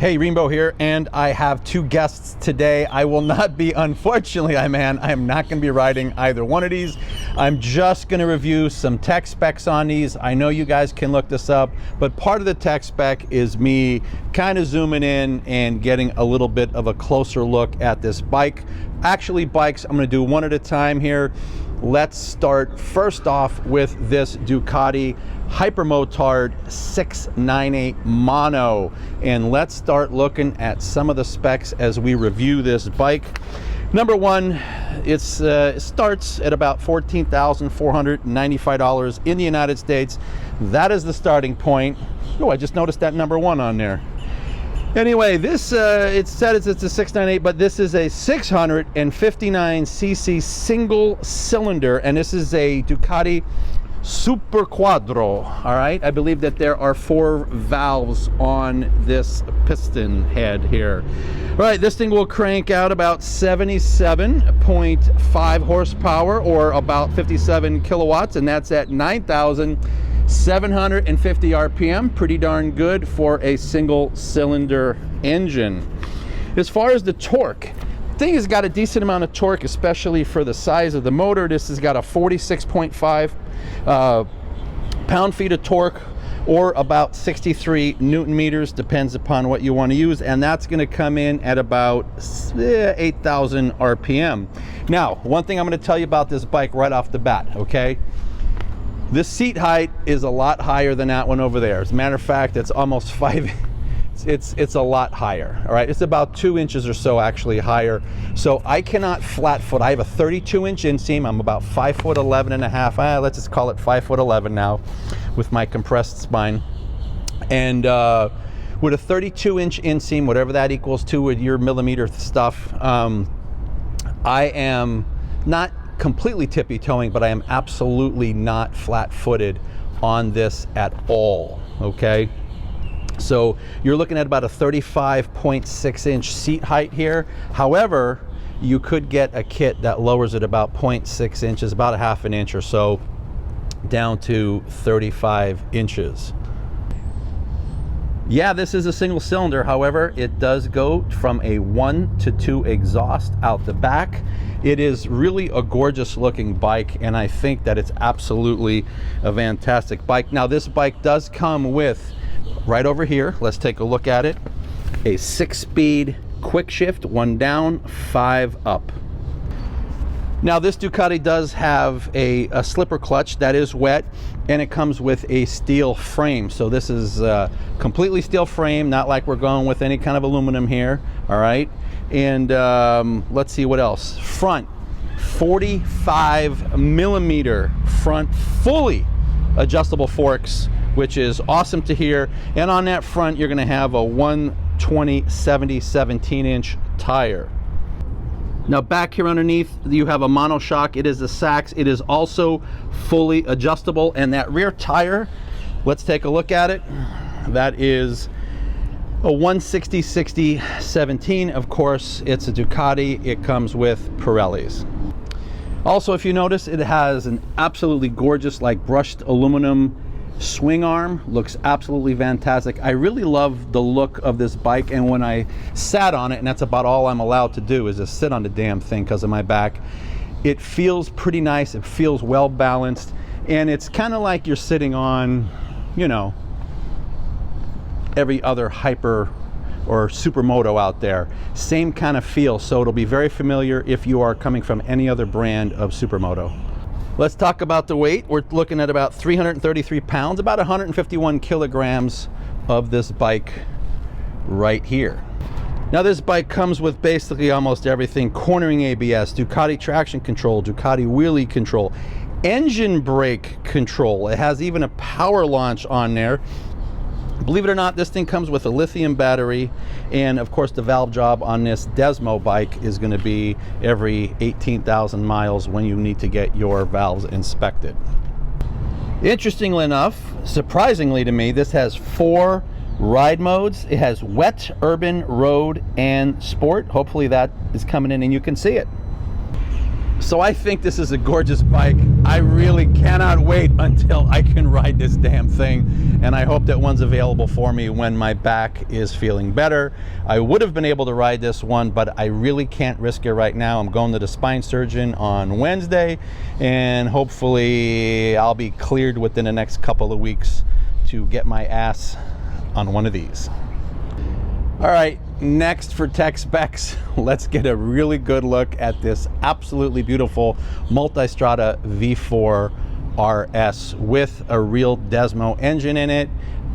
Hey, Rainbow here, and I have two guests today. I will not be, unfortunately, I am not going to be riding either one of these. I'm just going to review some tech specs on these. I know you guys can look this up, but part of the tech spec is me kind of zooming in and getting a little bit of a closer look at this bike. Actually, bikes, I'm going to do one at a time here. Let's start first off with this Ducati Hypermotard 698 Mono, and let's start looking at some of the specs as we review this bike. Number one, it starts at about $14,495 in the United States. That is the starting point. Oh, I just noticed that number one on there. Anyway, this it says it's a 698, but this is a 659cc single cylinder, and this is a Ducati Super Quadro. All right, I believe that there are 4 valves on this piston head here. All right, this thing will crank out about 77.5 horsepower, or about 57 kilowatts, and that's at 9,750 RPM. Pretty darn good for a single cylinder engine. As far as the torque, the thing has got a decent amount of torque, especially for the size of the motor. This has got a 46.5 pound-feet of torque, or about 63 newton meters, depends upon what you want to use, and that's going to come in at about 8,000 RPM. Now, one thing I'm going to tell you about this bike right off the bat, okay? This seat height is a lot higher than that one over there. As a matter of fact, it's almost 5. It's a lot higher. All right, it's about 2 inches or so actually higher. So I cannot flat foot. I have a 32-inch inseam. I'm about 5'11" and a half. Let's just call it 5'11" now, with my compressed spine. And with a 32-inch inseam, whatever that equals to with your millimeter stuff, I am not completely tippy-toeing, but I am absolutely not flat-footed on this at all, okay? So you're looking at about a 35.6-inch seat height here. However, you could get a kit that lowers it about 0.6 inches, about a half an inch or so, down to 35 inches. Yeah, this is a single cylinder. However, it does go from a 1 to 2 exhaust out the back. It is really a gorgeous looking bike, and I think that it's absolutely a fantastic bike. Now, this bike does come with, right over here, let's take a look at it, a 6-speed quick shift, 1 down, 5 up. Now, this Ducati does have a slipper clutch that is wet, and it comes with a steel frame. So this is completely steel frame, not like we're going with any kind of aluminum here, all right? And let's see what else. Front, 45 millimeter front, fully adjustable forks, which is awesome to hear. And on that front, you're gonna have a 120/70 17-inch tire. Now, back here underneath, you have a monoshock. It is a Sachs. It is also fully adjustable. And that rear tire, let's take a look at it. That is a 160/60 17. Of course, it's a Ducati. It comes with Pirellis. Also, if you notice, it has an absolutely gorgeous, like, brushed aluminum swing arm. Looks absolutely fantastic. I really love the look of this bike, and when I sat on it, and that's about all I'm allowed to do is just sit on the damn thing because of my back, it feels pretty nice. It feels well balanced, and it's kind of like you're sitting on, you know, every other hyper or supermoto out there. Same kind of feel, so it'll be very familiar if you are coming from any other brand of supermoto. Let's talk about the weight. We're looking at about 333 pounds, about 151 kilograms of this bike right here. Now, this bike comes with basically almost everything: cornering ABS, Ducati traction control, Ducati wheelie control, engine brake control. It has even a power launch on there. Believe it or not, this thing comes with a lithium battery, and of course the valve job on this Desmo bike is going to be every 18,000 miles when you need to get your valves inspected. Interestingly enough, surprisingly to me, this has 4 ride modes. It has wet, urban, road, and sport. Hopefully that is coming in and you can see it. So I think this is a gorgeous bike. I really cannot wait until I can ride this damn thing, and I hope that one's available for me when my back is feeling better. I would have been able to ride this one, but I really can't risk it right now. I'm going to the spine surgeon on Wednesday, and hopefully I'll be cleared within the next couple of weeks to get my ass on one of these. All right, next for tech specs, let's get a really good look at this absolutely beautiful Multistrada V4 RS with a real Desmo engine in it.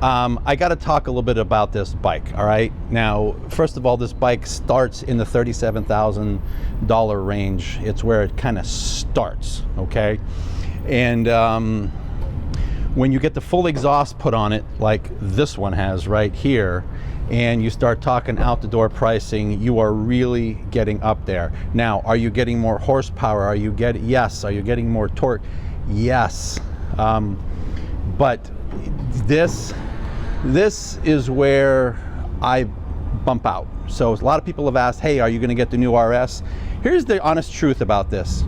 I got to talk a little bit about this bike. All right, now first of all, this bike starts in the $37,000 range. It's where it kind of starts, okay? And when you get the full exhaust put on it, like this one has right here, and you start talking out the door pricing, you are really getting up there. Now, are you getting more horsepower? Are you getting, yes. Are you getting more torque? Yes. But this is where I bump out. So a lot of people have asked, hey, are you gonna get the new RS? Here's the honest truth about this.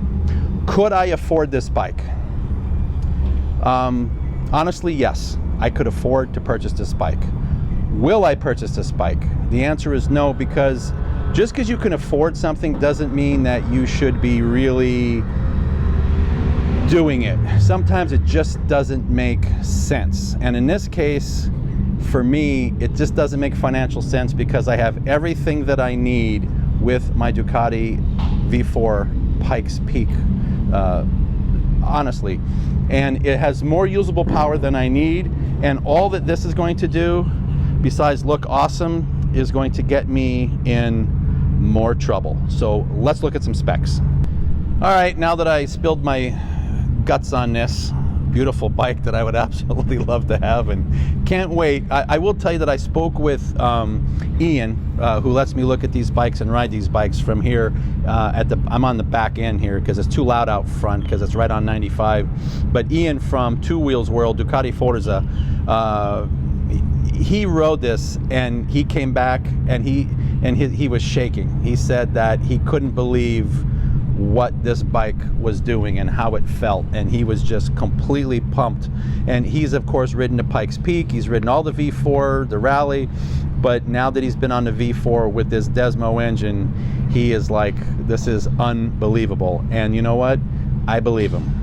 Could I afford this bike? Honestly, yes. I could afford to purchase this bike. Will I purchase this bike? The answer is no, because just because you can afford something doesn't mean that you should be really doing it. Sometimes it just doesn't make sense. And in this case, for me, it just doesn't make financial sense because I have everything that I need with my Ducati V4 Pikes Peak, honestly. And it has more usable power than I need, and all that this is going to do, besides look awesome, is going to get me in more trouble. So let's look at some specs. All right, now that I spilled my guts on this beautiful bike that I would absolutely love to have and can't wait, I will tell you that I spoke with Ian, who lets me look at these bikes and ride these bikes from here. I'm on the back end here because it's too loud out front because it's right on 95. But Ian from Two Wheels World, Ducati Forza, he rode this and he came back and he was shaking. He said that he couldn't believe what this bike was doing and how it felt, and he was just completely pumped. And he's of course ridden the Pikes Peak, he's ridden all the V4, the Rally, but now that he's been on the V4 with this Desmo engine, he is like, this is unbelievable. And you know what? I believe him.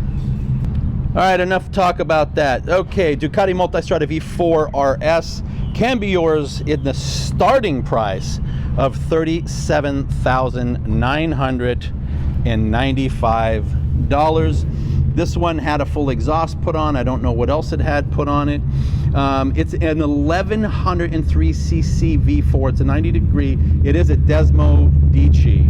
All right, enough talk about that. Okay, Ducati Multistrada V4 RS can be yours in the starting price of $37,995. This one had a full exhaust put on. I don't know what else it had put on it. It's an 1103cc V4. It's a 90 degree. It is a Desmo DC,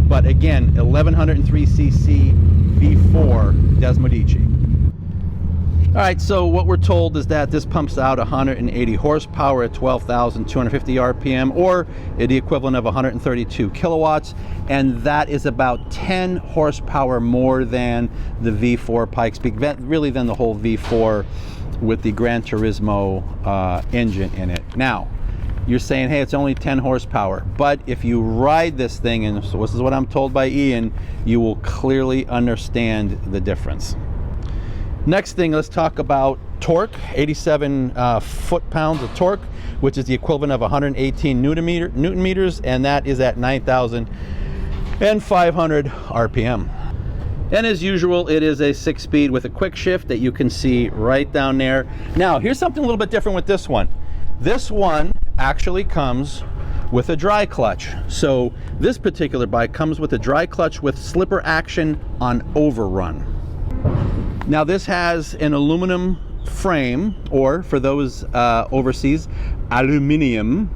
but again, 1103cc V4 Desmo DC. All right, so what we're told is that this pumps out 180 horsepower at 12,250 RPM, or the equivalent of 132 kilowatts, and that is about 10 horsepower more than the V4 Pikes Peak, really than the whole V4 with the Gran Turismo engine in it. Now, you're saying, hey, it's only 10 horsepower, but if you ride this thing, and so this is what I'm told by Ian, you will clearly understand the difference. Next thing, let's talk about torque. 87 foot-pounds of torque, which is the equivalent of 118 newton meters, and that is at 9,500 RPM. And as usual, it is a 6-speed with a quick shift that you can see right down there. Now, here's something a little bit different with this one. This one actually comes with a dry clutch. So this particular bike comes with a dry clutch with slipper action on overrun. Now this has an aluminum frame, or for those overseas, aluminium.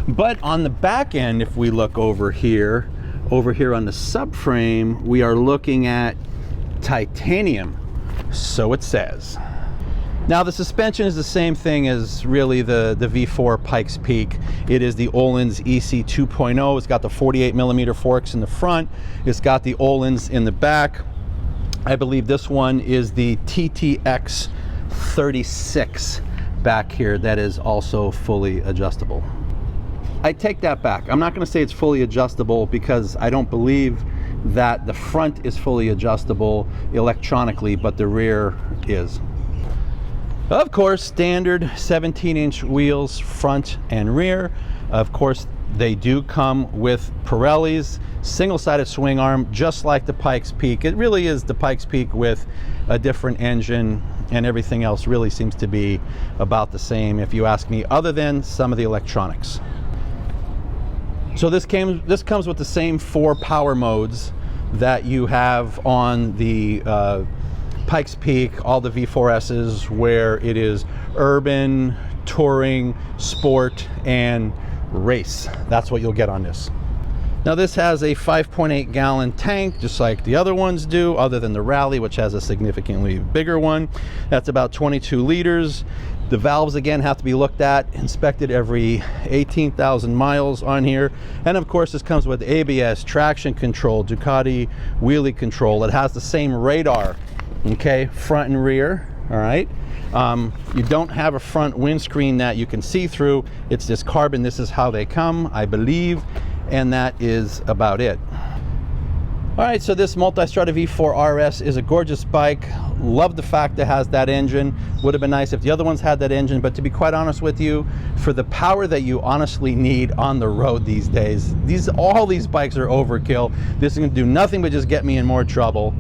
But on the back end, if we look over here on the subframe, we are looking at titanium, so it says. Now the suspension is the same thing as really the V4 Pikes Peak. It is the Öhlins EC 2.0. It's got the 48mm forks in the front. It's got the Öhlins in the back. I believe this one is the TTX 36 back here that is also fully adjustable. I take that back. I'm not going to say it's fully adjustable because I don't believe that the front is fully adjustable electronically, but the rear is. Of course, standard 17-inch wheels, front and rear. Of course, they do come with Pirelli's single-sided swing arm, just like the Pikes Peak. It really is the Pikes Peak with a different engine, and everything else really seems to be about the same, if you ask me, other than some of the electronics. So this comes with the same 4 power modes that you have on the Pikes Peak, all the V4Ss, where it is urban, touring, sport, and race. That's what you'll get on this. Now this has a 5.8 gallon tank, just like the other ones do, other than the Rally, which has a significantly bigger one. That's about 22 liters. The valves, again, have to be looked at, inspected every 18,000 miles on here. And of course, this comes with ABS, traction control, Ducati wheelie control. It has the same radar, okay, front and rear, all right? You don't have a front windscreen that you can see through. It's this carbon. This is how they come, I believe, and that is about it. All right, so this Multistrada V4 RS is a gorgeous bike. Love the fact that it has that engine. Would have been nice if the other ones had that engine, but to be quite honest with you, for the power that you honestly need on the road these days, all these bikes are overkill. This is gonna do nothing but just get me in more trouble,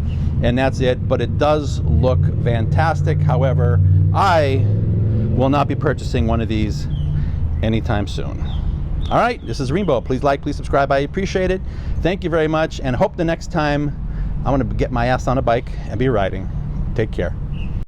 and that's it. But it does look fantastic. However, I will not be purchasing one of these anytime soon. All right, this is Rainbow. Please like, please subscribe. I appreciate it. Thank you very much, and hope the next time I'm going to get my ass on a bike and be riding. Take care.